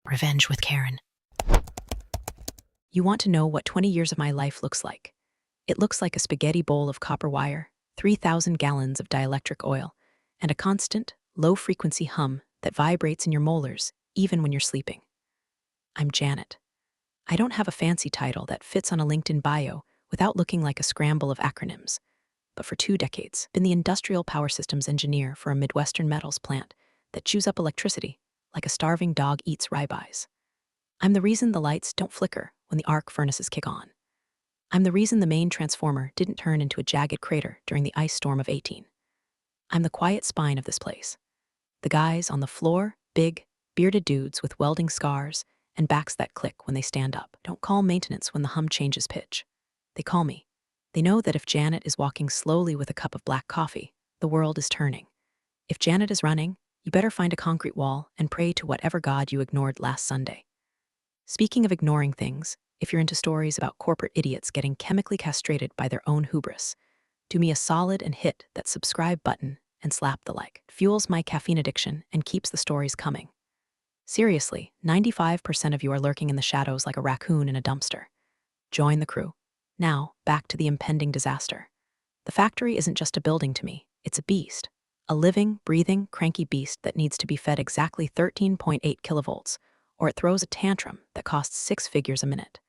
Revenge with Karen. You want to know what 20 years of my life looks like. It looks like a spaghetti bowl of copper wire, 3,000 gallons of dielectric oil, and a constant, low-frequency hum that vibrates in your molars even when you're sleeping. I'm Janet. I don't have a fancy title that fits on a LinkedIn bio without looking like a scramble of acronyms, but for 2 decades, been the industrial power systems engineer for a Midwestern metals plant that chews up electricity like a starving dog eats ribeyes. I'm the reason the lights don't flicker when the arc furnaces kick on. I'm the reason the main transformer didn't turn into a jagged crater during the ice storm of 18. I'm the quiet spine of this place. The guys on the floor, big, bearded dudes with welding scars and backs that click when they stand up, don't call maintenance when the hum changes pitch. They call me. They know that if Janet is walking slowly with a cup of black coffee, the world is turning. If Janet is running, you better find a concrete wall and pray to whatever god you ignored last Sunday. Speaking of ignoring things, if you're into stories about corporate idiots getting chemically castrated by their own hubris, do me a solid and hit that subscribe button and slap the like. It fuels my caffeine addiction and keeps the stories coming. Seriously, 95% of you are lurking in the shadows like a raccoon in a dumpster. Join the crew. Now, back to the impending disaster. The factory isn't just a building to me, it's a beast. A living, breathing, cranky beast that needs to be fed exactly 13.8 kilovolts, or it throws a tantrum that costs 6 figures a minute.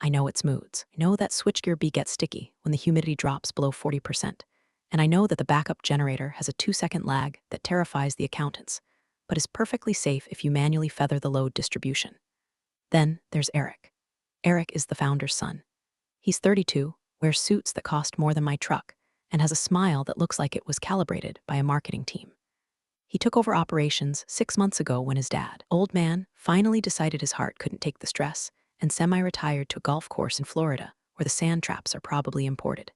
I know its moods. I know that switchgear B gets sticky when the humidity drops below 40%, and I know that the backup generator has a 2-second lag that terrifies the accountants, but is perfectly safe if you manually feather the load distribution. Then there's Eric. Eric is the founder's son. He's 32, wears suits that cost more than my truck, and has a smile that looks like it was calibrated by a marketing team. He took over operations 6 months ago when his dad, old man, finally decided his heart couldn't take the stress and semi-retired to a golf course in Florida where the sand traps are probably imported.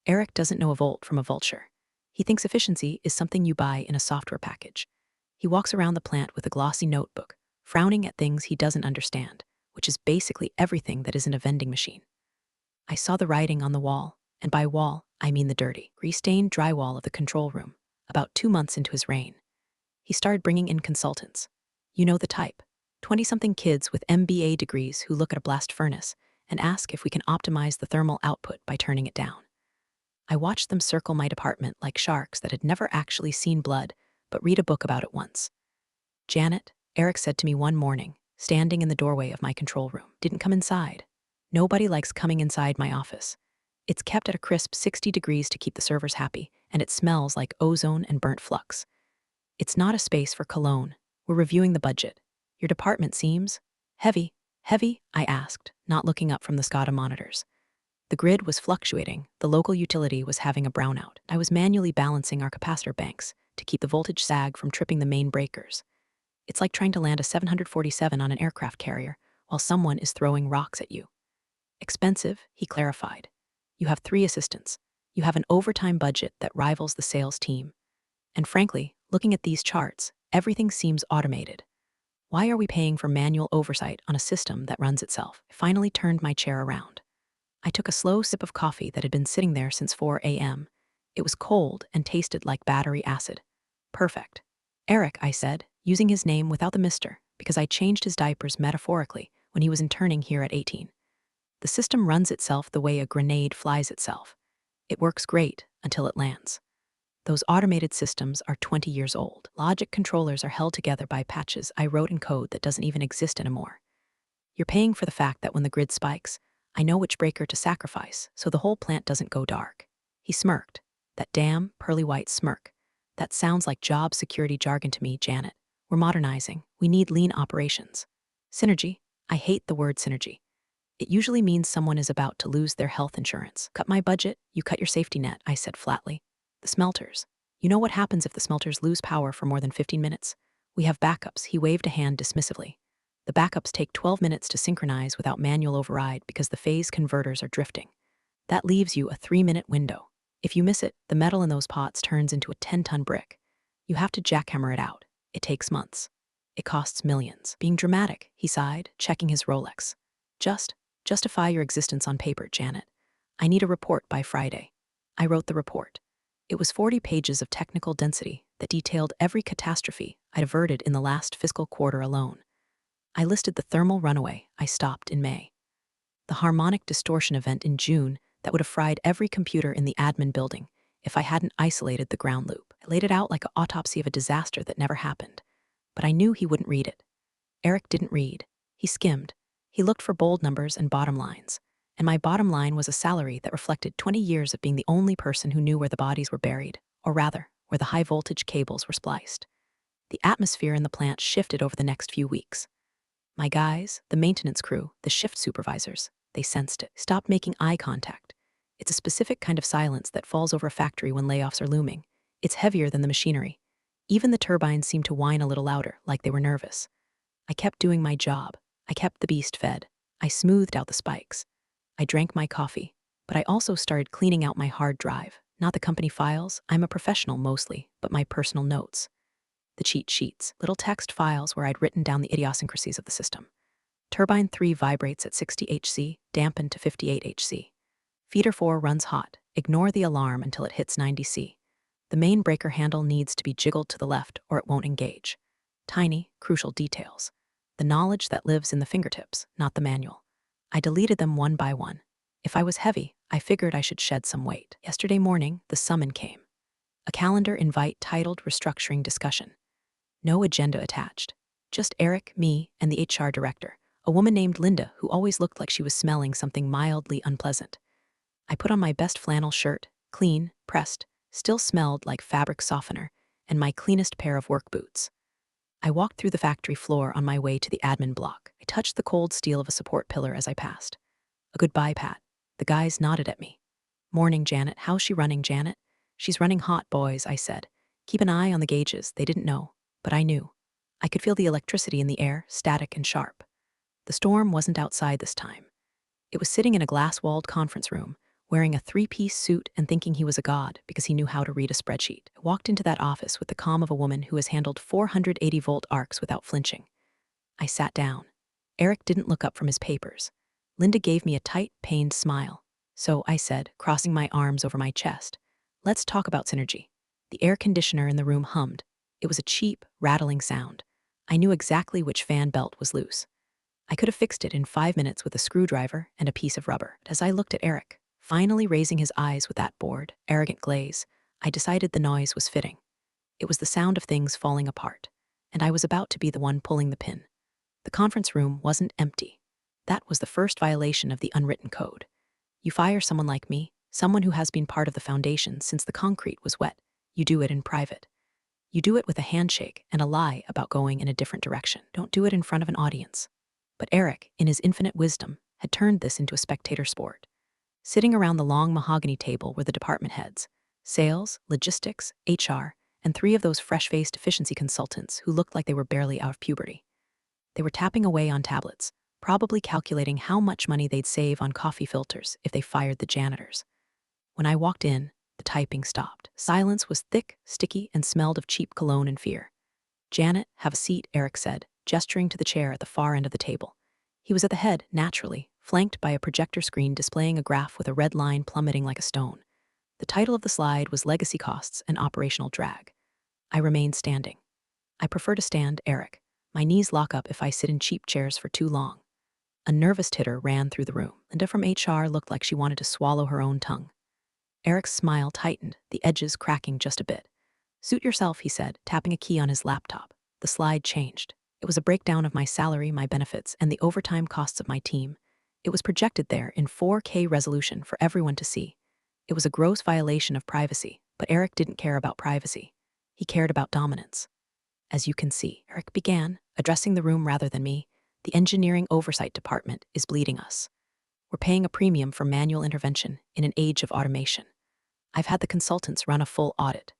Eric doesn't know a volt from a vulture. He thinks efficiency is something you buy in a software package. He walks around the plant with a glossy notebook, frowning at things he doesn't understand, which is basically everything that isn't a vending machine. I saw the writing on the wall, and by wall, I mean the dirty, grease-stained drywall of the control room, about 2 months into his reign. He started bringing in consultants. You know the type. 20-something kids with MBA degrees who look at a blast furnace and ask if we can optimize the thermal output by turning it down. I watched them circle my department like sharks that had never actually seen blood, but read a book about it once. Janet, Eric said to me one morning, standing in the doorway of my control room, didn't come inside. Nobody likes coming inside my office. It's kept at a crisp 60 degrees to keep the servers happy, and it smells like ozone and burnt flux. It's not a space for cologne. We're reviewing the budget. Your department seems heavy. Heavy? I asked, not looking up from the SCADA monitors. The grid was fluctuating. The local utility was having a brownout. I was manually balancing our capacitor banks to keep the voltage sag from tripping the main breakers. It's like trying to land a 747 on an aircraft carrier while someone is throwing rocks at you. Expensive, he clarified. You have 3 assistants. You have an overtime budget that rivals the sales team. And frankly, looking at these charts, everything seems automated. Why are we paying for manual oversight on a system that runs itself? I finally turned my chair around. I took a slow sip of coffee that had been sitting there since 4 a.m. It was cold and tasted like battery acid. Perfect. Eric, I said, using his name without the mister, because I changed his diapers metaphorically when he was interning here at 18. The system runs itself the way a grenade flies itself. It works great until it lands. Those automated systems are 20 years old. Logic controllers are held together by patches I wrote in code that doesn't even exist anymore. You're paying for the fact that when the grid spikes, I know which breaker to sacrifice so the whole plant doesn't go dark. He smirked. That damn pearly white smirk. That sounds like job security jargon to me, Janet. We're modernizing. We need lean operations. Synergy. I hate the word synergy. It usually means someone is about to lose their health insurance. Cut my budget, you cut your safety net, I said flatly. The smelters. You know what happens if the smelters lose power for more than 15 minutes? We have backups, he waved a hand dismissively. The backups take 12 minutes to synchronize without manual override because the phase converters are drifting. That leaves you a 3-minute window. If you miss it, the metal in those pots turns into a 10-ton brick. You have to jackhammer it out. It takes months. It costs millions. Being dramatic, he sighed, checking his Rolex. Justify your existence on paper, Janet. I need a report by Friday. I wrote the report. It was 40 pages of technical density that detailed every catastrophe I'd averted in the last fiscal quarter alone. I listed the thermal runaway I stopped in May, the harmonic distortion event in June that would have fried every computer in the admin building if I hadn't isolated the ground loop. I laid it out like an autopsy of a disaster that never happened. But I knew he wouldn't read it. Eric didn't read. He skimmed. He looked for bold numbers and bottom lines. And my bottom line was a salary that reflected 20 years of being the only person who knew where the bodies were buried, or rather, where the high-voltage cables were spliced. The atmosphere in the plant shifted over the next few weeks. My guys, the maintenance crew, the shift supervisors, they sensed it. Stopped making eye contact. It's a specific kind of silence that falls over a factory when layoffs are looming. It's heavier than the machinery. Even the turbines seemed to whine a little louder, like they were nervous. I kept doing my job. I kept the beast fed. I smoothed out the spikes. I drank my coffee. But I also started cleaning out my hard drive. Not the company files, I'm a professional mostly, but my personal notes. The cheat sheets, little text files where I'd written down the idiosyncrasies of the system. Turbine 3 vibrates at 60 Hc, dampened to 58 Hc. Feeder 4 runs hot. Ignore the alarm until it hits 90 C. The main breaker handle needs to be jiggled to the left or it won't engage. Tiny, crucial details. The knowledge that lives in the fingertips, not the manual. I deleted them one by one. If I was heavy, I figured I should shed some weight. Yesterday morning, the summon came. A calendar invite titled Restructuring Discussion. No agenda attached. Just Eric, me, and the HR director, a woman named Linda who always looked like she was smelling something mildly unpleasant. I put on my best flannel shirt, clean, pressed, still smelled like fabric softener, and my cleanest pair of work boots. I walked through the factory floor on my way to the admin block. I touched the cold steel of a support pillar as I passed. A goodbye, Pat. The guys nodded at me. Morning, Janet. How's she running, Janet? She's running hot, boys, I said. Keep an eye on the gauges. They didn't know, but I knew. I could feel the electricity in the air, static and sharp. The storm wasn't outside this time. It was sitting in a glass-walled conference room, wearing a three-piece suit and thinking he was a god because he knew how to read a spreadsheet. I walked into that office with the calm of a woman who has handled 480-volt arcs without flinching. I sat down. Eric didn't look up from his papers. Linda gave me a tight, pained smile. So I said, crossing my arms over my chest, let's talk about synergy. The air conditioner in the room hummed. It was a cheap, rattling sound. I knew exactly which fan belt was loose. I could have fixed it in 5 minutes with a screwdriver and a piece of rubber. As I looked at Eric, finally raising his eyes with that bored, arrogant glaze, I decided the noise was fitting. It was the sound of things falling apart, and I was about to be the one pulling the pin. The conference room wasn't empty. That was the first violation of the unwritten code. You fire someone like me, someone who has been part of the foundation since the concrete was wet. You do it in private. You do it with a handshake and a lie about going in a different direction. Don't do it in front of an audience. But Eric, in his infinite wisdom, had turned this into a spectator sport. Sitting around the long mahogany table were the department heads, sales, logistics, HR, and 3 of those fresh-faced efficiency consultants who looked like they were barely out of puberty. They were tapping away on tablets, probably calculating how much money they'd save on coffee filters if they fired the janitors. When I walked in, the typing stopped. Silence was thick, sticky, and smelled of cheap cologne and fear. Janet, have a seat, Eric said, gesturing to the chair at the far end of the table. He was at the head, naturally, flanked by a projector screen displaying a graph with a red line plummeting like a stone. The title of the slide was Legacy Costs and Operational Drag. I remained standing. I prefer to stand, Eric. My knees lock up if I sit in cheap chairs for too long. A nervous titter ran through the room. Linda from HR looked like she wanted to swallow her own tongue. Eric's smile tightened, the edges cracking just a bit. Suit yourself, he said, tapping a key on his laptop. The slide changed. It was a breakdown of my salary, my benefits, and the overtime costs of my team. It was projected there in 4K resolution for everyone to see. It was a gross violation of privacy, but Eric didn't care about privacy. He cared about dominance. As you can see, Eric began, addressing the room rather than me, the engineering oversight department is bleeding us. We're paying a premium for manual intervention in an age of automation. I've had the consultants run a full audit.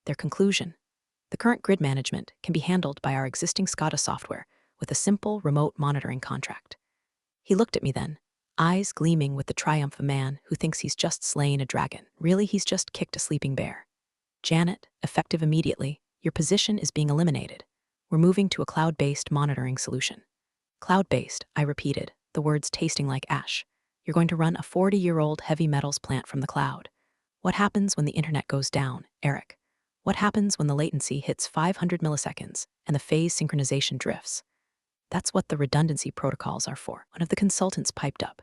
Their conclusion: the current grid management can be handled by our existing SCADA software with a simple remote monitoring contract. He looked at me then, eyes gleaming with the triumph of a man who thinks he's just slain a dragon. Really, he's just kicked a sleeping bear. Janet, effective immediately, your position is being eliminated. We're moving to a cloud-based monitoring solution. Cloud-based, I repeated, the words tasting like ash. You're going to run a 40-year-old heavy metals plant from the cloud. What happens when the internet goes down, Eric? What happens when the latency hits 500 milliseconds and the phase synchronization drifts? That's what the redundancy protocols are for. One of the consultants piped up.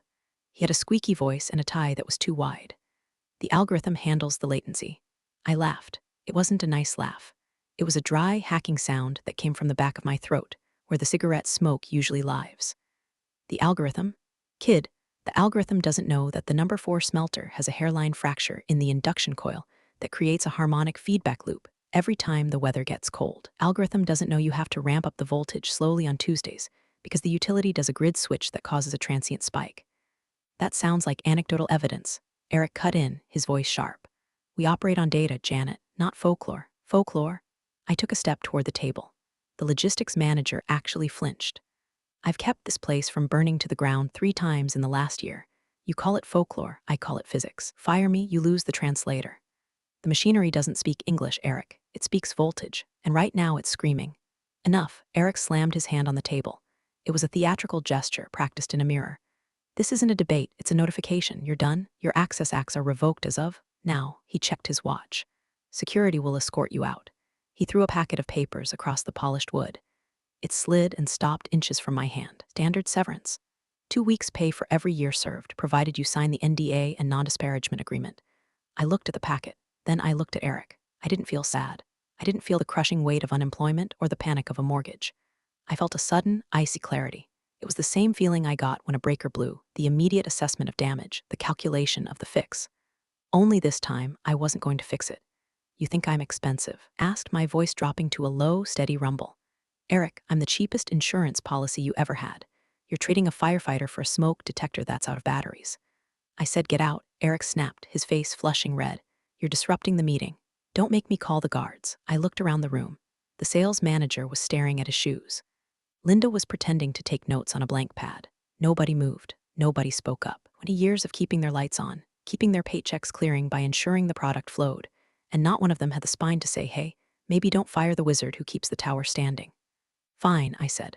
He had a squeaky voice and a tie that was too wide. The algorithm handles the latency. I laughed. It wasn't a nice laugh. It was a dry, hacking sound that came from the back of my throat, where the cigarette smoke usually lives. The algorithm? Kid, the algorithm doesn't know that the number 4 smelter has a hairline fracture in the induction coil that creates a harmonic feedback loop every time the weather gets cold. Algorithm doesn't know you have to ramp up the voltage slowly on Tuesdays because the utility does a grid switch that causes a transient spike. That sounds like anecdotal evidence. Eric cut in, his voice sharp. We operate on data, Janet, not folklore. Folklore? I took a step toward the table. The logistics manager actually flinched. I've kept this place from burning to the ground 3 times in the last year. You call it folklore, I call it physics. Fire me, you lose the translator. The machinery doesn't speak English, Eric. It speaks voltage, and right now it's screaming. Enough, Eric slammed his hand on the table. It was a theatrical gesture practiced in a mirror. This isn't a debate, it's a notification. You're done? Your access acts are revoked as of now. He checked his watch. Security will escort you out. He threw a packet of papers across the polished wood. It slid and stopped inches from my hand. Standard severance. 2 weeks' pay for every year served, provided you sign the NDA and non-disparagement agreement. I looked at the packet. Then I looked at Eric. I didn't feel sad. I didn't feel the crushing weight of unemployment or the panic of a mortgage. I felt a sudden, icy clarity. It was the same feeling I got when a breaker blew, the immediate assessment of damage, the calculation of the fix. Only this time, I wasn't going to fix it. You think I'm expensive? Asked, my voice dropping to a low, steady rumble. Eric, I'm the cheapest insurance policy you ever had. You're trading a firefighter for a smoke detector that's out of batteries. I said, get out. Eric snapped, his face flushing red. You're disrupting the meeting. Don't make me call the guards. I looked around the room. The sales manager was staring at his shoes. Linda was pretending to take notes on a blank pad. Nobody moved. Nobody spoke up. 20 years of keeping their lights on, keeping their paychecks clearing by ensuring the product flowed, and not one of them had the spine to say, hey, maybe don't fire the wizard who keeps the tower standing. Fine, I said.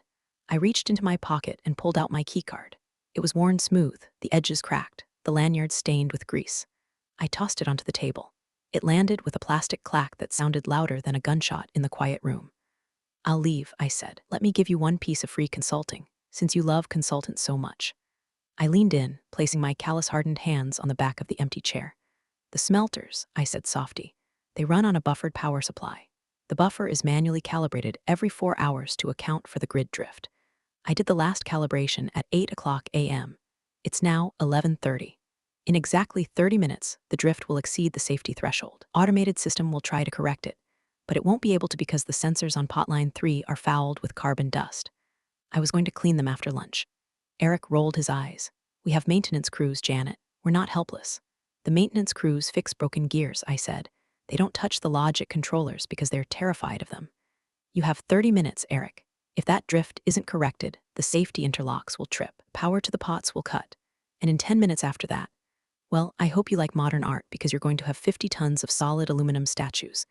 I reached into my pocket and pulled out my keycard. It was worn smooth, the edges cracked, the lanyard stained with grease. I tossed it onto the table. It landed with a plastic clack that sounded louder than a gunshot in the quiet room. I'll leave, I said. Let me give you 1 piece of free consulting, since you love consultants so much. I leaned in, placing my callus-hardened hands on the back of the empty chair. The smelters, I said softly. They run on a buffered power supply. The buffer is manually calibrated every 4 hours to account for the grid drift. I did the last calibration at 8 o'clock a.m. It's now 11:30. In exactly 30 minutes, the drift will exceed the safety threshold. Automated system will try to correct it, but it won't be able to because the sensors on pot line 3 are fouled with carbon dust. I was going to clean them after lunch. Eric rolled his eyes. We have maintenance crews, Janet. We're not helpless. The maintenance crews fix broken gears, I said. They don't touch the logic controllers because they're terrified of them. You have 30 minutes, Eric. If that drift isn't corrected, the safety interlocks will trip, power to the pots will cut. And in 10 minutes after that, well, I hope you like modern art because you're going to have 50 tons of solid aluminum statues.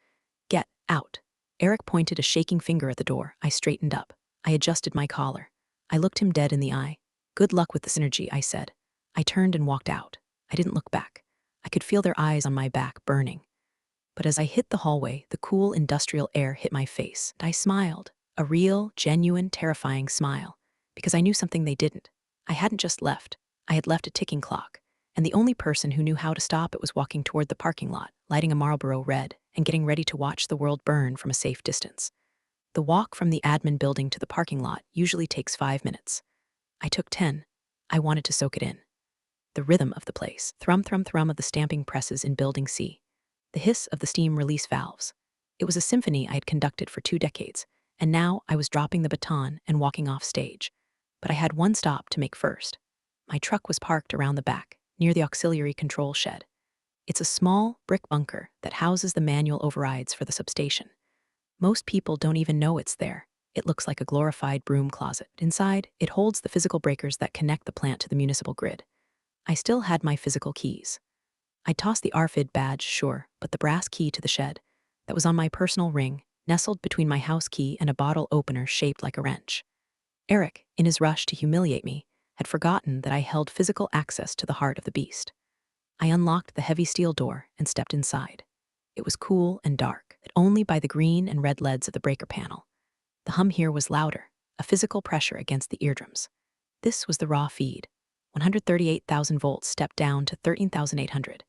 Get out. Eric pointed a shaking finger at the door. I straightened up. I adjusted my collar. I looked him dead in the eye. Good luck with the synergy, I said. I turned and walked out. I didn't look back. I could feel their eyes on my back burning. But as I hit the hallway, the cool industrial air hit my face. I smiled. A real, genuine, terrifying smile. Because I knew something they didn't. I hadn't just left. I had left a ticking clock. And the only person who knew how to stop it was walking toward the parking lot, lighting a Marlboro Red, and getting ready to watch the world burn from a safe distance. The walk from the admin building to the parking lot usually takes 5 minutes. I took 10. I wanted to soak it in. The rhythm of the place, thrum, thrum, thrum of the stamping presses in Building C, the hiss of the steam release valves. It was a symphony I had conducted for 2 decades, and now I was dropping the baton and walking off stage. But I had one stop to make first. My truck was parked around the back, near the auxiliary control shed. It's a small, brick bunker that houses the manual overrides for the substation. Most people don't even know it's there. It looks like a glorified broom closet. Inside, it holds the physical breakers that connect the plant to the municipal grid. I still had my physical keys. I tossed the RFID badge, sure, but the brass key to the shed, that was on my personal ring, nestled between my house key and a bottle opener shaped like a wrench. Eric, in his rush to humiliate me, had forgotten that I held physical access to the heart of the beast. I unlocked the heavy steel door and stepped inside. It was cool and dark, lit only by the green and red LEDs of the breaker panel. The hum here was louder, a physical pressure against the eardrums. This was the raw feed. 138,000 volts stepped down to 13,800.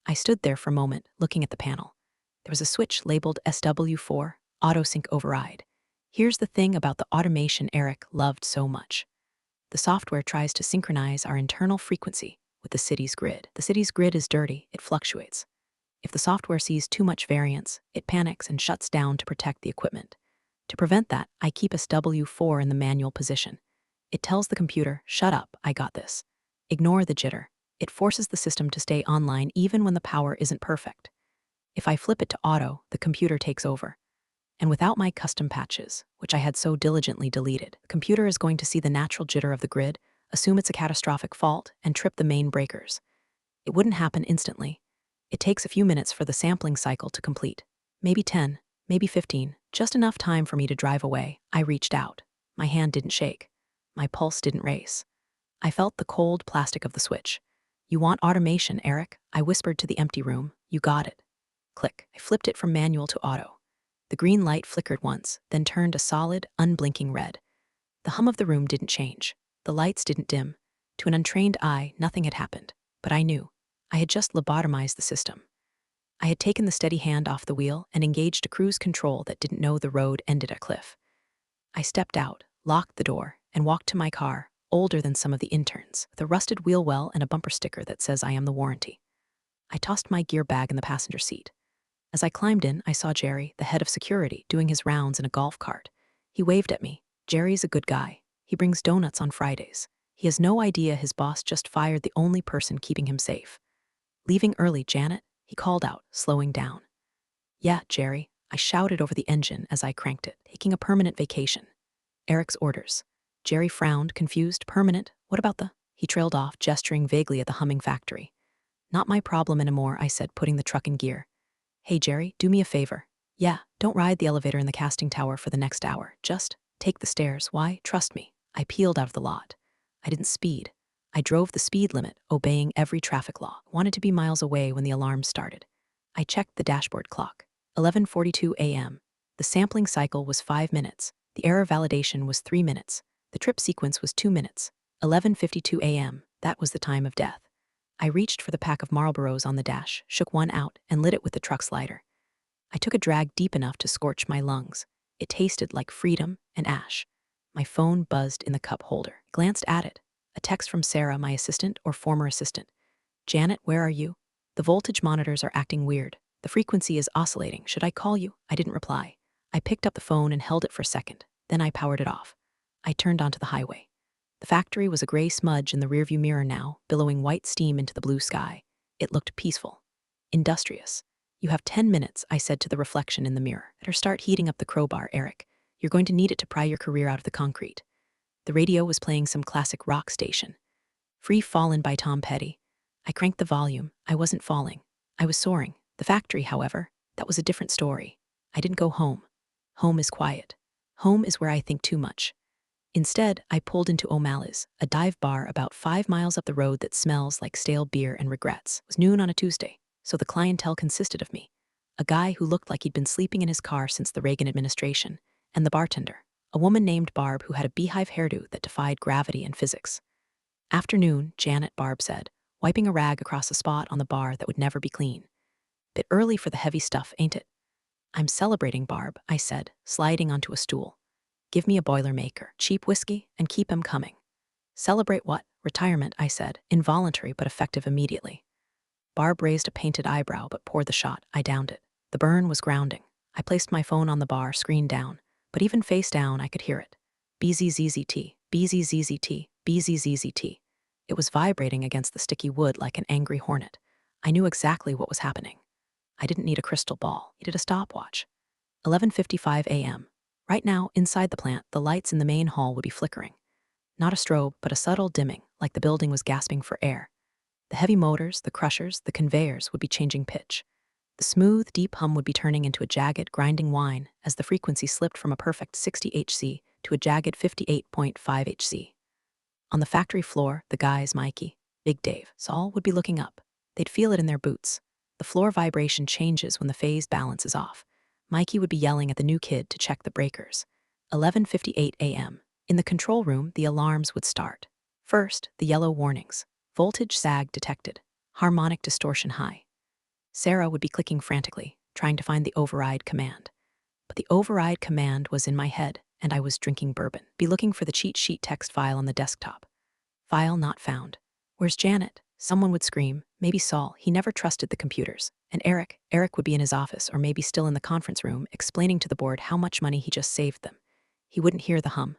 I stood there for a moment, looking at the panel. There was a switch labeled SW4, Auto Sync Override. Here's the thing about the automation Eric loved so much. The software tries to synchronize our internal frequency with the city's grid. The city's grid is dirty, it fluctuates. If the software sees too much variance, it panics and shuts down to protect the equipment. To prevent that, I keep SW4 in the manual position. It tells the computer, shut up, I got this. Ignore the jitter. It forces the system to stay online even when the power isn't perfect. If I flip it to auto, the computer takes over. And without my custom patches, which I had so diligently deleted, the computer is going to see the natural jitter of the grid, assume it's a catastrophic fault, and trip the main breakers. It wouldn't happen instantly. It takes a few minutes for the sampling cycle to complete. Maybe 10, maybe 15, just enough time for me to drive away. I reached out. My hand didn't shake. My pulse didn't race. I felt the cold plastic of the switch. You want automation, Eric? I whispered to the empty room. You got it. Click. I flipped it from manual to auto. The green light flickered once, then turned a solid, unblinking red. The hum of the room didn't change. The lights didn't dim. To an untrained eye, nothing had happened. But I knew. I had just lobotomized the system. I had taken the steady hand off the wheel and engaged a cruise control that didn't know the road ended at a cliff. I stepped out, locked the door, and walked to my car, older than some of the interns, with a rusted wheel well and a bumper sticker that says I am the warranty. I tossed my gear bag in the passenger seat. As I climbed in, I saw Jerry, the head of security, doing his rounds in a golf cart. He waved at me. Jerry's a good guy. He brings donuts on Fridays. He has no idea his boss just fired the only person keeping him safe. Leaving early, Janet? He called out, slowing down. Yeah, Jerry, I shouted over the engine as I cranked it, taking a permanent vacation. Eric's orders. Jerry frowned, confused. Permanent? What about the... He trailed off, gesturing vaguely at the humming factory. Not my problem anymore, I said, putting the truck in gear. Hey, Jerry, do me a favor. Yeah, don't ride the elevator in the casting tower for the next hour. Just take the stairs. Why? Trust me. I peeled out of the lot. I didn't speed. I drove the speed limit, obeying every traffic law. Wanted to be miles away when the alarm started. I checked the dashboard clock. 11:42 a.m. The sampling cycle was 5 minutes. The error validation was 3 minutes. The trip sequence was 2 minutes. 11:52 a.m. That was the time of death. I reached for the pack of Marlboros on the dash, shook one out, and lit it with the truck's lighter. I took a drag deep enough to scorch my lungs. It tasted like freedom and ash. My phone buzzed in the cup holder. Glanced at it. A text from Sarah, my assistant or former assistant. Janet, where are you? The voltage monitors are acting weird. The frequency is oscillating. Should I call you? I didn't reply. I picked up the phone and held it for a second. Then I powered it off. I turned onto the highway. The factory was a gray smudge in the rearview mirror now, billowing white steam into the blue sky. It looked peaceful. Industrious. You have 10 minutes, I said to the reflection in the mirror. Better start heating up the crowbar, Eric. You're going to need it to pry your career out of the concrete. The radio was playing some classic rock station. Free Fallin' by Tom Petty. I cranked the volume. I wasn't falling. I was soaring. The factory, however, that was a different story. I didn't go home. Home is quiet. Home is where I think too much. Instead, I pulled into O'Malley's, a dive bar about 5 miles up the road that smells like stale beer and regrets. It was noon on a Tuesday, so the clientele consisted of me, a guy who looked like he'd been sleeping in his car since the Reagan administration, and the bartender, a woman named Barb who had a beehive hairdo that defied gravity and physics. Afternoon, Janet, Barb said, wiping a rag across a spot on the bar that would never be clean. Bit early for the heavy stuff, ain't it? I'm celebrating, Barb, I said, sliding onto a stool. Give me a Boilermaker, cheap whiskey, and keep 'em coming. Celebrate what? Retirement, I said, involuntary but effective immediately. Barb raised a painted eyebrow but poured the shot. I downed it. The burn was grounding. I placed my phone on the bar, screen down, but even face down I could hear it. BZZZT, BZZZT, BZZZT. It was vibrating against the sticky wood like an angry hornet. I knew exactly what was happening. I didn't need a crystal ball. I needed a stopwatch. 11:55 a.m. Right now, inside the plant, the lights in the main hall would be flickering. Not a strobe, but a subtle dimming, like the building was gasping for air. The heavy motors, the crushers, the conveyors would be changing pitch. The smooth, deep hum would be turning into a jagged, grinding whine as the frequency slipped from a perfect 60 Hz to a jagged 58.5 Hz. On the factory floor, the guys, Mikey, Big Dave, Saul, would be looking up. They'd feel it in their boots. The floor vibration changes when the phase balance is off. Mikey would be yelling at the new kid to check the breakers. 11:58 a.m. In the control room, the alarms would start. First, the yellow warnings. Voltage sag detected. Harmonic distortion high. Sarah would be clicking frantically, trying to find the override command. But the override command was in my head, and I was drinking bourbon. Be looking for the cheat sheet text file on the desktop. File not found. Where's Janet? Someone would scream. Maybe Saul. He never trusted the computers. And Eric would be in his office or maybe still in the conference room explaining to the board how much money he just saved them. He wouldn't hear the hum.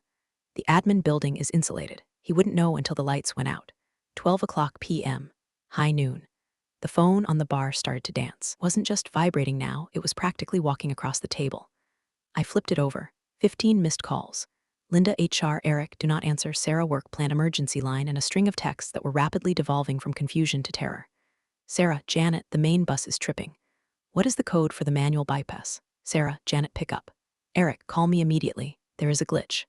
The admin building is insulated. He wouldn't know until the lights went out. 12 o'clock p.m. High noon. The phone on the bar started to dance. Wasn't just vibrating now, it was practically walking across the table. I flipped it over. 15 missed calls. Linda HR, Eric, do not answer, Sarah work plan emergency line, and a string of texts that were rapidly devolving from confusion to terror. Sarah, Janet, the main bus is tripping. What is the code for the manual bypass? Sarah, Janet, pick up. Eric, call me immediately. There is a glitch.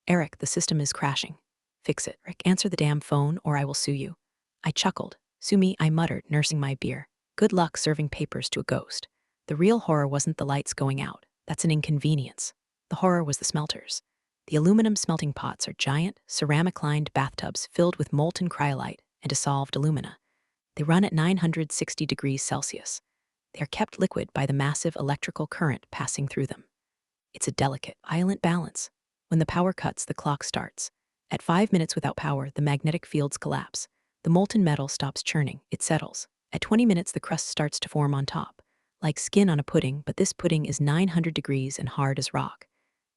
Eric, the system is crashing. Fix it. Eric, answer the damn phone or I will sue you. I chuckled. Sue me, I muttered, nursing my beer. Good luck serving papers to a ghost. The real horror wasn't the lights going out. That's an inconvenience. The horror was the smelters. The aluminum smelting pots are giant, ceramic-lined bathtubs filled with molten cryolite and dissolved alumina. They run at 960 degrees Celsius. They are kept liquid by the massive electrical current passing through them. It's a delicate, violent balance. When the power cuts, the clock starts. At 5 minutes without power, the magnetic fields collapse. The molten metal stops churning, it settles. At 20 minutes, the crust starts to form on top. Like skin on a pudding, but this pudding is 900 degrees and hard as rock.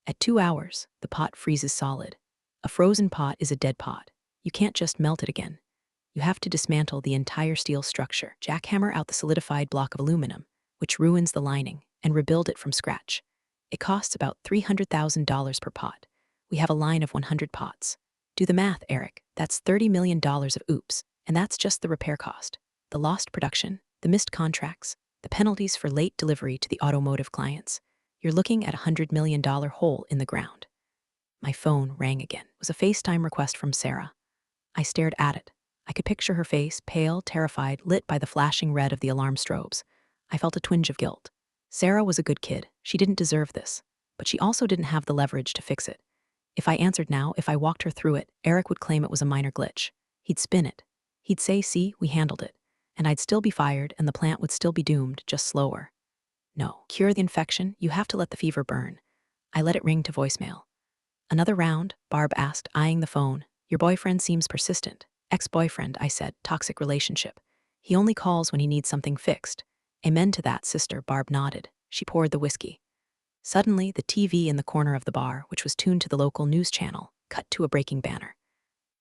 At 2 hours, the pot freezes solid. A frozen pot is a dead pot. You can't just melt it again. You have to dismantle the entire steel structure, jackhammer out the solidified block of aluminum, which ruins the lining, and rebuild it from scratch. It costs about $300,000 per pot. We have a line of 100 pots. Do the math, Eric. That's $30 million of oops, and that's just the repair cost. The lost production, the missed contracts, the penalties for late delivery to the automotive clients. You're looking at a $100 million hole in the ground. My phone rang again. It was a FaceTime request from Sarah. I stared at it. I could picture her face, pale, terrified, lit by the flashing red of the alarm strobes. I felt a twinge of guilt. Sarah was a good kid. She didn't deserve this. But she also didn't have the leverage to fix it. If I answered now, if I walked her through it, Eric would claim it was a minor glitch. He'd spin it. He'd say, see, we handled it. And I'd still be fired and the plant would still be doomed, just slower. No, cure the infection, you have to let the fever burn. I let it ring to voicemail. Another round, Barb asked, eyeing the phone. Your boyfriend seems persistent. Ex-boyfriend, I said, toxic relationship. He only calls when he needs something fixed. Amen to that, sister, Barb nodded. She poured the whiskey. Suddenly, the TV in the corner of the bar, which was tuned to the local news channel, cut to a breaking banner.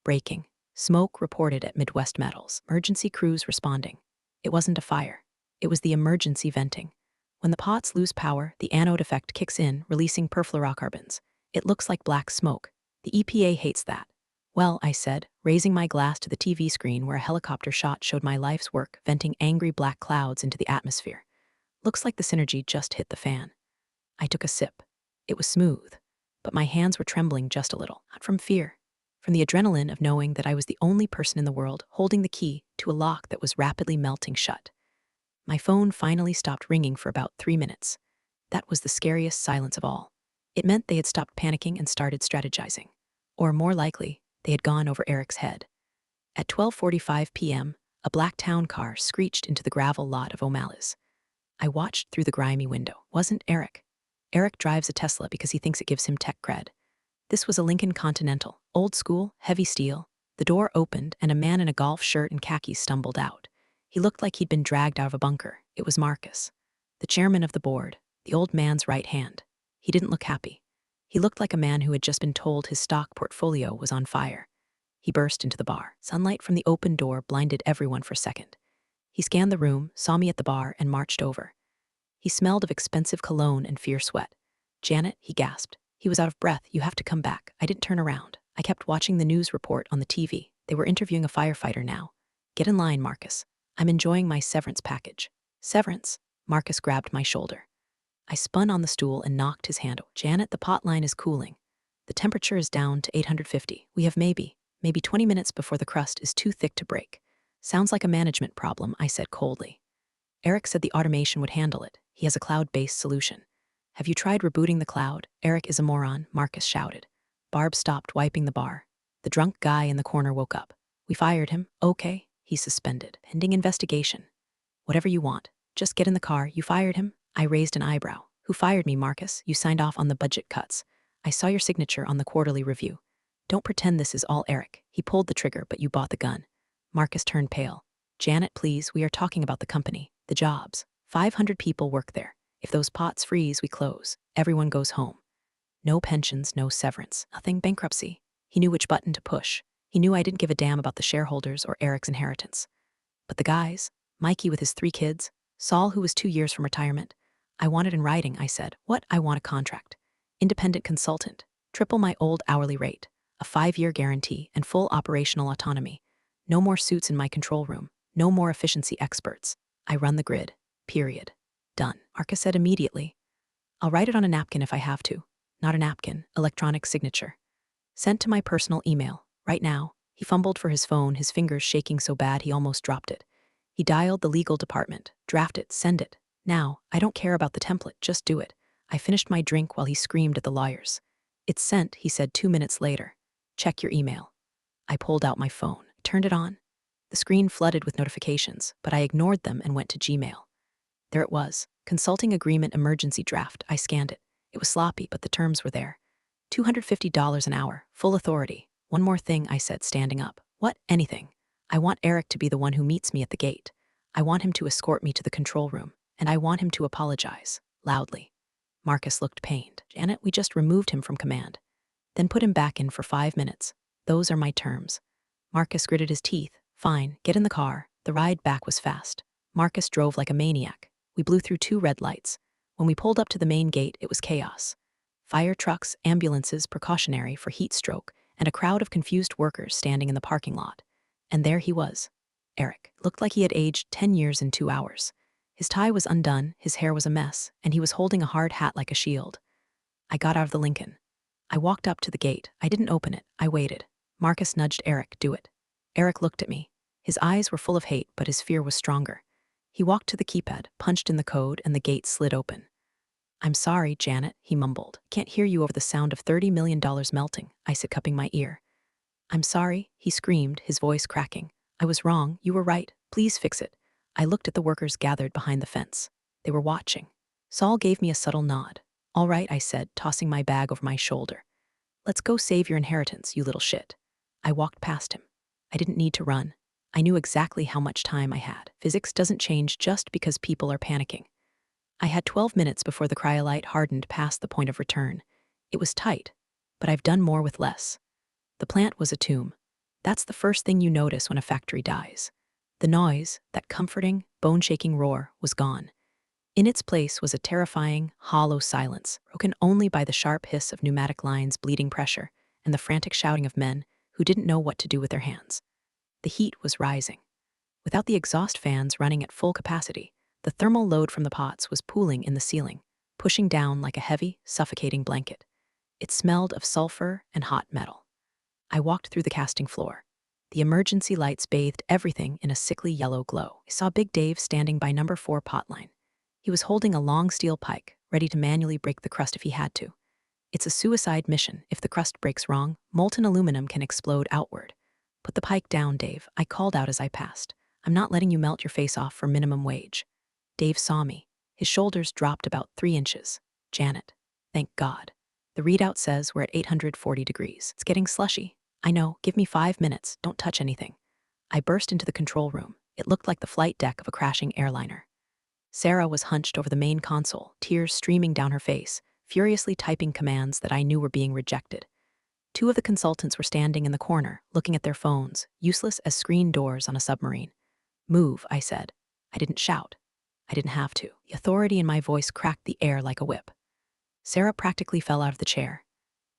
Breaking. Smoke reported at Midwest Metals. Emergency crews responding. It wasn't a fire. It was the emergency venting. When the pots lose power, the anode effect kicks in, releasing perfluorocarbons. It looks like black smoke. The EPA hates that. Well, I said, raising my glass to the TV screen where a helicopter shot showed my life's work venting angry black clouds into the atmosphere. Looks like the synergy just hit the fan. I took a sip. It was smooth, but my hands were trembling just a little, not from fear, from the adrenaline of knowing that I was the only person in the world holding the key to a lock that was rapidly melting shut. My phone finally stopped ringing for about 3 minutes. That was the scariest silence of all. It meant they had stopped panicking and started strategizing. Or more likely, they had gone over Eric's head. At 12:45 p.m., a black town car screeched into the gravel lot of O'Malley's. I watched through the grimy window. Wasn't Eric. Eric drives a Tesla because he thinks it gives him tech cred. This was a Lincoln Continental, old school, heavy steel. The door opened and a man in a golf shirt and khakis stumbled out. He looked like he'd been dragged out of a bunker. It was Marcus, the chairman of the board, the old man's right hand. He didn't look happy. He looked like a man who had just been told his stock portfolio was on fire. He burst into the bar. Sunlight from the open door blinded everyone for a second. He scanned the room, saw me at the bar, and marched over. He smelled of expensive cologne and fierce sweat. Janet, he gasped. He was out of breath. You have to come back. I didn't turn around. I kept watching the news report on the TV. They were interviewing a firefighter now. Get in line, Marcus. I'm enjoying my severance package. Severance? Marcus grabbed my shoulder. I spun on the stool and knocked his hand. Janet, the pot line is cooling. The temperature is down to 850. We have maybe 20 minutes before the crust is too thick to break. Sounds like a management problem, I said coldly. Eric said the automation would handle it. He has a cloud-based solution. Have you tried rebooting the cloud? Eric is a moron, Marcus shouted. Barb stopped wiping the bar. The drunk guy in the corner woke up. We fired him. Okay, he's suspended. Pending investigation. Whatever you want. Just get in the car. You fired him? I raised an eyebrow. Who fired me, Marcus? You signed off on the budget cuts. I saw your signature on the quarterly review. Don't pretend this is all Eric. He pulled the trigger, but you bought the gun. Marcus turned pale. Janet, please, we are talking about the company, the jobs. 500 people work there. If those pots freeze, we close. Everyone goes home. No pensions, no severance, nothing, bankruptcy. He knew which button to push. He knew I didn't give a damn about the shareholders or Eric's inheritance. But the guys, Mikey with his 3 kids, Saul who was 2 years from retirement, I want it in writing, I said. What? I want a contract. Independent consultant, triple my old hourly rate, a 5-year guarantee, and full operational autonomy. No more suits in my control room, no more efficiency experts. I run the grid, period. Done. Marcus said immediately. I'll write it on a napkin if I have to. Not a napkin, electronic signature. Sent to my personal email, right now. He fumbled for his phone, his fingers shaking so bad he almost dropped it. He dialed the legal department. Draft it, send it. Now, I don't care about the template, just do it. I finished my drink while he screamed at the lawyers. It's sent, he said 2 minutes later. Check your email. I pulled out my phone, turned it on. The screen flooded with notifications, but I ignored them and went to Gmail. There it was, consulting agreement emergency draft. I scanned it. It was sloppy, but the terms were there. $250 an hour, full authority. One more thing, I said, standing up. What? Anything. I want Eric to be the one who meets me at the gate. I want him to escort me to the control room, and I want him to apologize, loudly. Marcus looked pained. Janet, we just removed him from command. Then put him back in for 5 minutes. Those are my terms. Marcus gritted his teeth. Fine, get in the car. The ride back was fast. Marcus drove like a maniac. We blew through 2 red lights. When we pulled up to the main gate, it was chaos. Fire trucks, ambulances, precautionary for heat stroke, and a crowd of confused workers standing in the parking lot. And there he was. Eric looked like he had aged 10 years in 2 hours. His tie was undone, his hair was a mess, and he was holding a hard hat like a shield. I got out of the Lincoln. I walked up to the gate. I didn't open it. I waited. Marcus nudged Eric, do it. Eric looked at me. His eyes were full of hate, but his fear was stronger. He walked to the keypad, punched in the code, and the gate slid open. I'm sorry, Janet, he mumbled. Can't hear you over the sound of $30 million melting, I said, cupping my ear. I'm sorry, he screamed, his voice cracking. I was wrong, you were right, please fix it. I looked at the workers gathered behind the fence. They were watching. Saul gave me a subtle nod. All right, I said, tossing my bag over my shoulder. Let's go save your inheritance, you little shit. I walked past him. I didn't need to run. I knew exactly how much time I had. Physics doesn't change just because people are panicking. I had 12 minutes before the cryolite hardened past the point of return. It was tight, but I've done more with less. The plant was a tomb. That's the first thing you notice when a factory dies. The noise, that comforting, bone-shaking roar, was gone. In its place was a terrifying, hollow silence, broken only by the sharp hiss of pneumatic lines bleeding pressure and the frantic shouting of men who didn't know what to do with their hands. The heat was rising. Without the exhaust fans running at full capacity, the thermal load from the pots was pooling in the ceiling, pushing down like a heavy, suffocating blanket. It smelled of sulfur and hot metal. I walked through the casting floor. The emergency lights bathed everything in a sickly yellow glow. I saw Big Dave standing by number 4 pot line. He was holding a long steel pike, ready to manually break the crust if he had to. It's a suicide mission. If the crust breaks wrong, molten aluminum can explode outward. Put the pike down, Dave, I called out as I passed. I'm not letting you melt your face off for minimum wage. Dave saw me. His shoulders dropped about 3 inches. Janet, thank God. The readout says we're at 840 degrees. It's getting slushy. I know, give me 5 minutes, don't touch anything. I burst into the control room. It looked like the flight deck of a crashing airliner. Sarah was hunched over the main console, tears streaming down her face, furiously typing commands that I knew were being rejected. 2 of the consultants were standing in the corner, looking at their phones, useless as screen doors on a submarine. Move, I said. I didn't shout. I didn't have to. The authority in my voice cracked the air like a whip. Sarah practically fell out of the chair.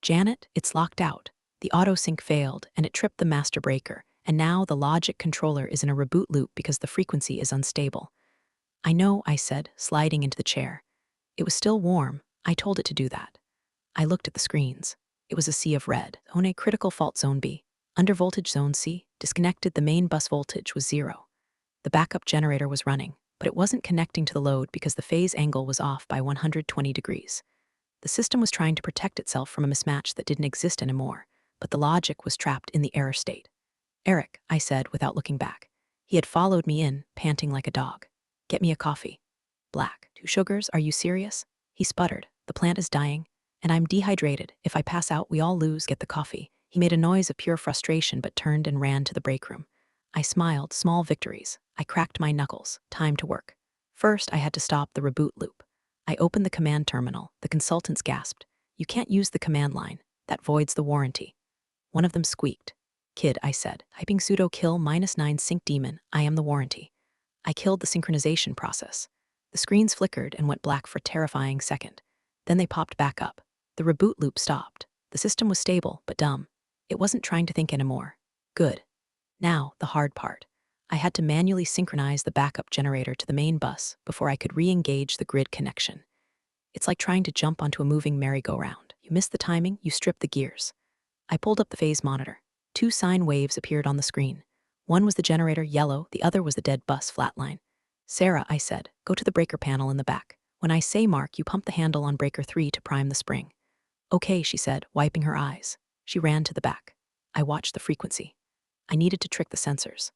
Janet, it's locked out. The auto-sync failed, and it tripped the master breaker, and now the logic controller is in a reboot loop because the frequency is unstable. I know, I said, sliding into the chair. It was still warm. I told it to do that. I looked at the screens. It was a sea of red. Zone A, critical fault zone B. Under voltage zone C, disconnected. The main bus voltage was 0. The backup generator was running, but it wasn't connecting to the load because the phase angle was off by 120 degrees. The The system was trying to protect itself from a mismatch that didn't exist anymore, but the logic was trapped in the error state. Eric, I said without looking back. He had followed me in, panting like a dog. Get me a coffee. Black. 2 sugars, are you serious? He sputtered. The plant is dying, and I'm dehydrated. If I pass out, we all lose. Get the coffee. He made a noise of pure frustration but turned and ran to the break room. I smiled, small victories. I cracked my knuckles. Time to work. First, I had to stop the reboot loop. I opened the command terminal. The consultants gasped. You can't use the command line. That voids the warranty. One of them squeaked. Kid, I said, typing sudo kill -9 sync daemon. I am the warranty. I killed the synchronization process. The screens flickered and went black for a terrifying second. Then they popped back up. The reboot loop stopped. The system was stable, but dumb. It wasn't trying to think anymore. Good. Now, the hard part. I had to manually synchronize the backup generator to the main bus before I could re-engage the grid connection. It's like trying to jump onto a moving merry-go-round. You miss the timing, you strip the gears. I pulled up the phase monitor. 2 sine waves appeared on the screen. One was the generator, yellow, the other was the dead bus, flatline. Sarah, I said, go to the breaker panel in the back. When I say mark, you pump the handle on breaker 3 to prime the spring. Okay, she said, wiping her eyes. She ran to the back. I watched the frequency. I needed to trick the sensors.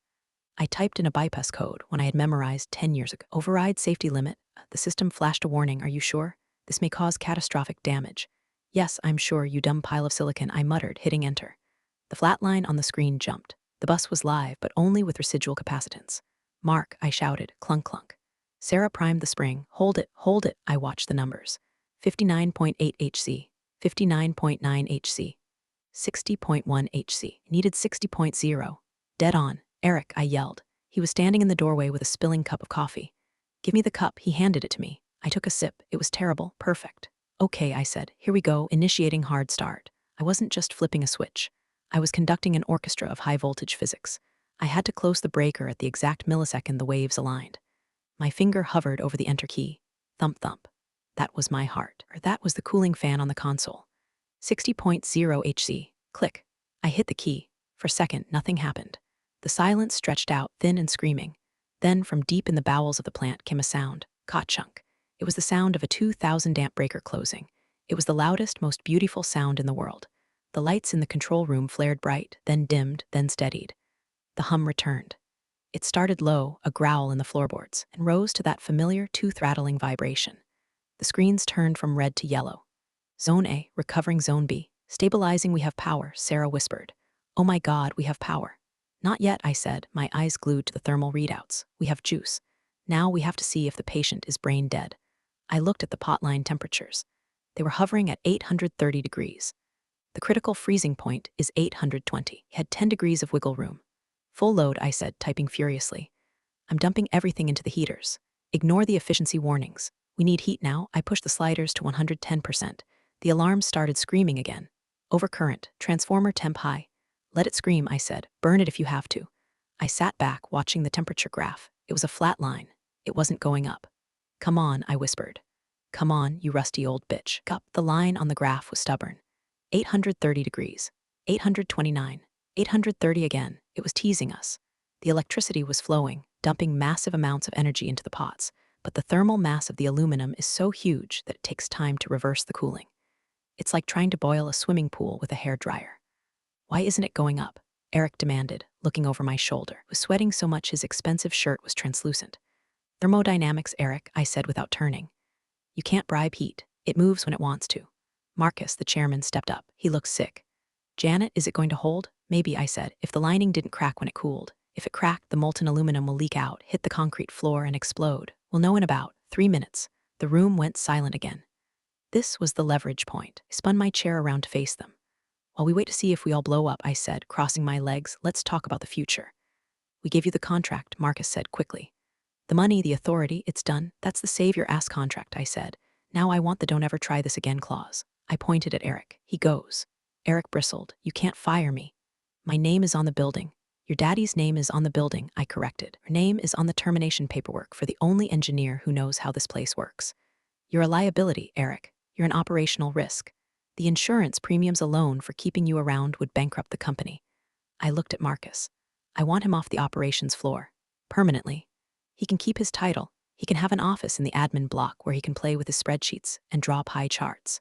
I typed in a bypass code when I had memorized 10 years ago. Override safety limit. The system flashed a warning. Are you sure? This may cause catastrophic damage. Yes, I'm sure, you dumb pile of silicon, I muttered, hitting enter. The flat line on the screen jumped. The bus was live, but only with residual capacitance. Mark, I shouted, clunk clunk. Sarah primed the spring. Hold it, I watched the numbers. 59.8 HC, 59.9 HC, 60.1 HC, needed 60.0. Dead on. Eric, I yelled. He was standing in the doorway with a spilling cup of coffee. Give me the cup, he handed it to me. I took a sip. It was terrible, perfect. Okay, I said, here we go, initiating hard start. I wasn't just flipping a switch. I was conducting an orchestra of high-voltage physics. I had to close the breaker at the exact millisecond the waves aligned. My finger hovered over the enter key. Thump thump. That was my heart. Or that was the cooling fan on the console. 60.0 HC. Click. I hit the key. For a second, nothing happened. The silence stretched out, thin and screaming. Then, from deep in the bowels of the plant came a sound. Ka-chunk. It was the sound of a 2,000-amp breaker closing. It was the loudest, most beautiful sound in the world. The lights in the control room flared bright, then dimmed, then steadied. The hum returned. It started low, a growl in the floorboards, and rose to that familiar, tooth-rattling vibration. The screens turned from red to yellow. Zone A, recovering Zone B. Stabilizing, we have power, Sarah whispered. Oh my God, we have power. Not yet, I said, my eyes glued to the thermal readouts. We have juice. Now we have to see if the patient is brain dead. I looked at the potline temperatures. They were hovering at 830 degrees. The critical freezing point is 820. He had 10 degrees of wiggle room. Full load, I said, typing furiously. I'm dumping everything into the heaters. Ignore the efficiency warnings. We need heat now. I pushed the sliders to 110%. The alarm started screaming again. Overcurrent, transformer temp high. Let it scream, I said. Burn it if you have to. I sat back, watching the temperature graph. It was a flat line. It wasn't going up. Come on, I whispered. Come on, you rusty old bitch. Up. The line on the graph was stubborn. 830 degrees. 829. 830 again. It was teasing us. The electricity was flowing, dumping massive amounts of energy into the pots, but the thermal mass of the aluminum is so huge that it takes time to reverse the cooling. It's like trying to boil a swimming pool with a hairdryer. Why isn't it going up? Eric demanded, looking over my shoulder. He was sweating so much his expensive shirt was translucent. Thermodynamics, Eric, I said without turning. You can't bribe heat. It moves when it wants to. Marcus, the chairman, stepped up. He looked sick. Janet, is it going to hold? Maybe, I said, if the lining didn't crack when it cooled. If it cracked, the molten aluminum will leak out, hit the concrete floor, and explode. We'll know in about 3 minutes. The room went silent again. This was the leverage point. I spun my chair around to face them. While we wait to see if we all blow up, I said, crossing my legs, let's talk about the future. We gave you the contract, Marcus said quickly. The money, the authority, it's done. That's the save your ass contract, I said. Now I want the don't ever try this again clause. I pointed at Eric. He goes. Eric bristled. You can't fire me. My name is on the building. Your daddy's name is on the building, I corrected. Her name is on the termination paperwork for the only engineer who knows how this place works. You're a liability, Eric. You're an operational risk. The insurance premiums alone for keeping you around would bankrupt the company. I looked at Marcus. I want him off the operations floor. Permanently. He can keep his title. He can have an office in the admin block where he can play with his spreadsheets and draw pie charts.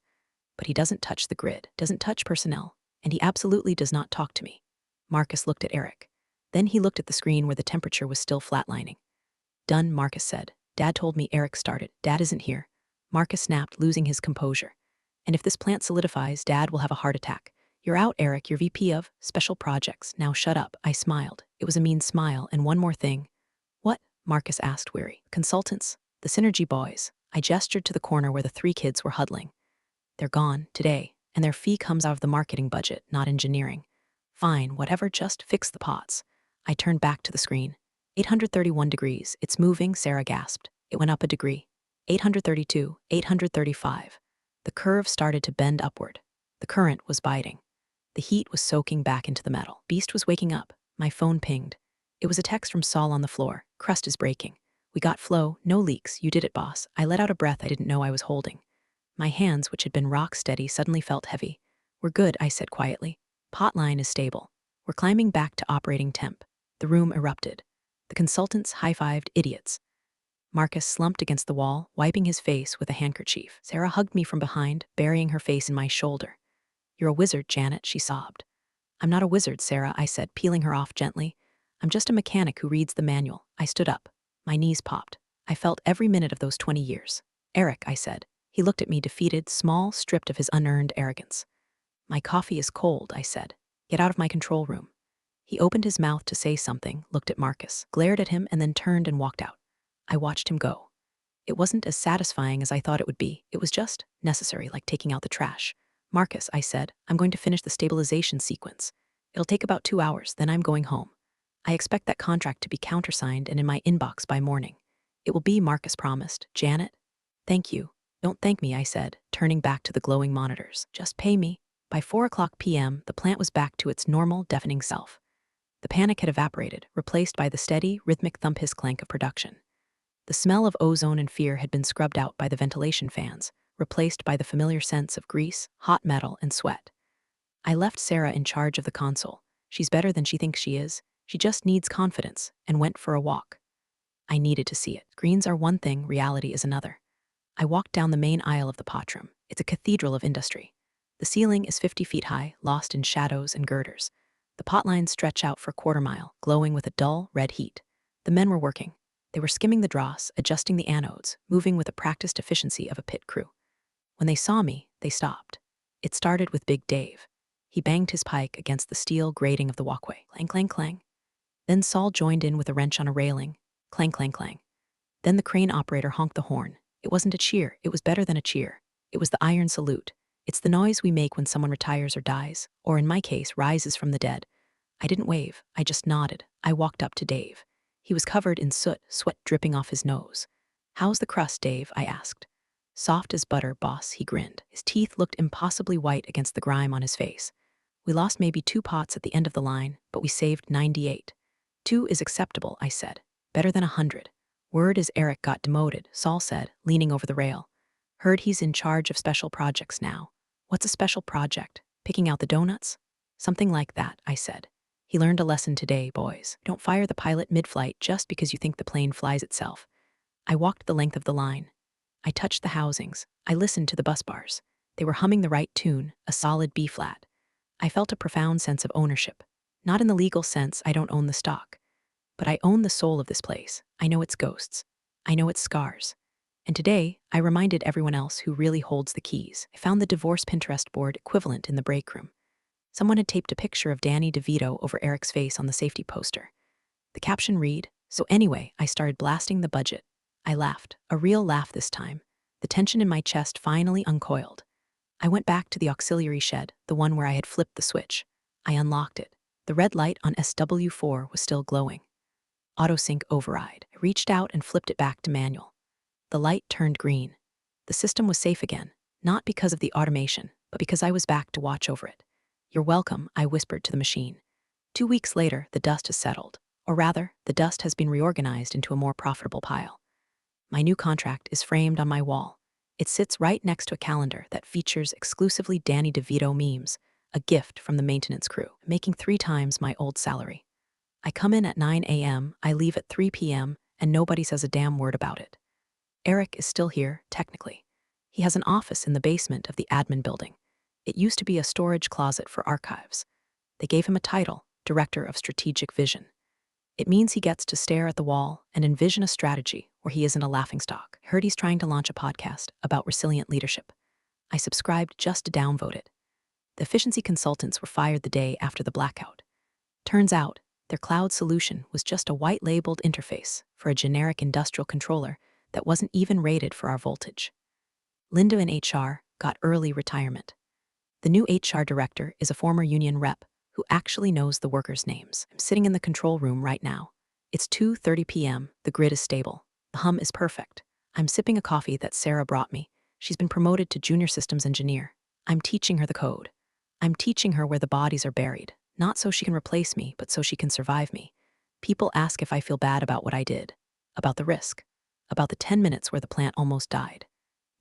but he doesn't touch the grid, doesn't touch personnel, and he absolutely does not talk to me. Marcus looked at Eric. Then he looked at the screen where the temperature was still flatlining. Done, Marcus said. Dad told me Eric started. Dad isn't here. Marcus snapped, losing his composure. And if this plant solidifies, Dad will have a heart attack. You're out, Eric. You're VP of Special Projects. Now shut up. I smiled. It was a mean smile. And one more thing. What? Marcus asked, weary. Consultants. The Synergy boys. I gestured to the corner where the 3 kids were huddling. They're gone, today, and their fee comes out of the marketing budget, not engineering. Fine, whatever, just fix the pots. I turned back to the screen. 831 degrees. It's moving, Sarah gasped. It went up a degree. 832, 835. The curve started to bend upward. The current was biting. The heat was soaking back into the metal. Beast was waking up. My phone pinged. It was a text from Saul on the floor. Crust is breaking. We got flow, no leaks. You did it, boss. I let out a breath I didn't know I was holding. My hands, which had been rock steady, suddenly felt heavy. We're good, I said quietly. Potline is stable. We're climbing back to operating temp. The room erupted. The consultants high-fived. Idiots. Marcus slumped against the wall, wiping his face with a handkerchief. Sarah hugged me from behind, burying her face in my shoulder. You're a wizard, Janet, she sobbed. I'm not a wizard, Sarah, I said, peeling her off gently. I'm just a mechanic who reads the manual. I stood up. My knees popped. I felt every minute of those 20 years. Eric, I said. He looked at me defeated, small, stripped of his unearned arrogance. My coffee is cold, I said. Get out of my control room. He opened his mouth to say something, looked at Marcus, glared at him, and then turned and walked out. I watched him go. It wasn't as satisfying as I thought it would be. It was just necessary, like taking out the trash. Marcus, I said, I'm going to finish the stabilization sequence. It'll take about 2 hours, then I'm going home. I expect that contract to be countersigned and in my inbox by morning. It will be, Marcus promised. Janet? Thank you. Don't thank me, I said, turning back to the glowing monitors. Just pay me. By 4:00 p.m., the plant was back to its normal, deafening self. The panic had evaporated, replaced by the steady, rhythmic thump-hiss-clank of production. The smell of ozone and fear had been scrubbed out by the ventilation fans, replaced by the familiar scents of grease, hot metal, and sweat. I left Sarah in charge of the console. She's better than she thinks she is. She just needs confidence, and went for a walk. I needed to see it. Screens are one thing, reality is another. I walked down the main aisle of the potroom. It's a cathedral of industry. The ceiling is 50 feet high, lost in shadows and girders. The pot lines stretch out for a quarter-mile, glowing with a dull, red heat. The men were working. They were skimming the dross, adjusting the anodes, moving with the practiced efficiency of a pit crew. When they saw me, they stopped. It started with Big Dave. He banged his pike against the steel grating of the walkway. Clang, clang, clang. Then Saul joined in with a wrench on a railing. Clang, clang, clang. Then the crane operator honked the horn. It wasn't a cheer, it was better than a cheer. It was the iron salute. It's the noise we make when someone retires or dies, or in my case, rises from the dead. I didn't wave, I just nodded. I walked up to Dave. He was covered in soot, sweat dripping off his nose. How's the crust, Dave? I asked. Soft as butter, boss, he grinned. His teeth looked impossibly white against the grime on his face. We lost maybe 2 pots at the end of the line, but we saved 98. 2 is acceptable, I said. Better than 100. Word is Eric got demoted, Saul said, leaning over the rail. Heard he's in charge of special projects now. What's a special project? Picking out the donuts? Something like that, I said. He learned a lesson today, boys. Don't fire the pilot mid-flight just because you think the plane flies itself. I walked the length of the line. I touched the housings. I listened to the bus bars. They were humming the right tune, a solid B-flat. I felt a profound sense of ownership. Not in the legal sense, I don't own the stock. But I own the soul of this place. I know its ghosts. I know its scars. And today, I reminded everyone else who really holds the keys. I found the divorce Pinterest board equivalent in the break room. Someone had taped a picture of Danny DeVito over Eric's face on the safety poster. The caption read, "So anyway, I started blasting the budget." I laughed, a real laugh this time. The tension in my chest finally uncoiled. I went back to the auxiliary shed, the one where I had flipped the switch. I unlocked it. The red light on SW4 was still glowing. Autosync override. I reached out and flipped it back to manual. The light turned green. The system was safe again, not because of the automation, but because I was back to watch over it. You're welcome, I whispered to the machine. 2 weeks later, the dust has settled. Or rather, the dust has been reorganized into a more profitable pile. My new contract is framed on my wall. It sits right next to a calendar that features exclusively Danny DeVito memes, a gift from the maintenance crew, making 3 times my old salary. I come in at 9 a.m., I leave at 3 p.m., and nobody says a damn word about it. Eric is still here, technically. He has an office in the basement of the admin building. It used to be a storage closet for archives. They gave him a title, Director of Strategic Vision. It means he gets to stare at the wall and envision a strategy where he isn't a laughingstock. I heard he's trying to launch a podcast about resilient leadership. I subscribed just to downvote it. The efficiency consultants were fired the day after the blackout. Turns out, their cloud solution was just a white-labeled interface for a generic industrial controller that wasn't even rated for our voltage. Linda in HR got early retirement. The new HR director is a former union rep who actually knows the workers' names. I'm sitting in the control room right now. It's 2:30 p.m. The grid is stable. The hum is perfect. I'm sipping a coffee that Sarah brought me. She's been promoted to junior systems engineer. I'm teaching her the code. I'm teaching her where the bodies are buried, not so she can replace me, but so she can survive me. People ask if I feel bad about what I did, about the risk, about the 10 minutes where the plant almost died.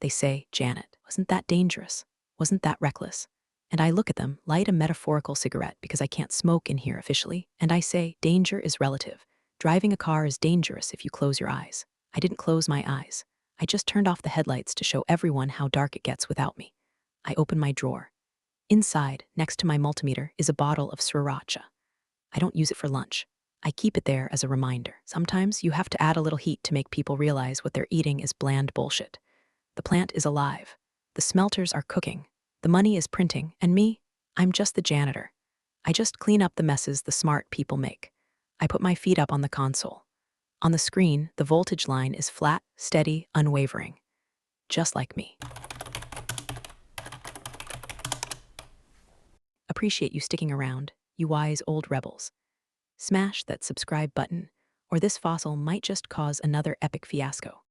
They say, Janet, wasn't that dangerous? Wasn't that reckless? And I look at them, light a metaphorical cigarette because I can't smoke in here officially, and I say, danger is relative. Driving a car is dangerous if you close your eyes. I didn't close my eyes. I just turned off the headlights to show everyone how dark it gets without me. I open my drawer. Inside, next to my multimeter, is a bottle of sriracha. I don't use it for lunch. I keep it there as a reminder. Sometimes you have to add a little heat to make people realize what they're eating is bland bullshit. The plant is alive. The smelters are cooking. The money is printing, and me, I'm just the janitor. I just clean up the messes the smart people make. I put my feet up on the console. On the screen, the voltage line is flat, steady, unwavering. Just like me. Appreciate you sticking around, you wise old rebels. Smash that subscribe button, or this fossil might just cause another epic fiasco.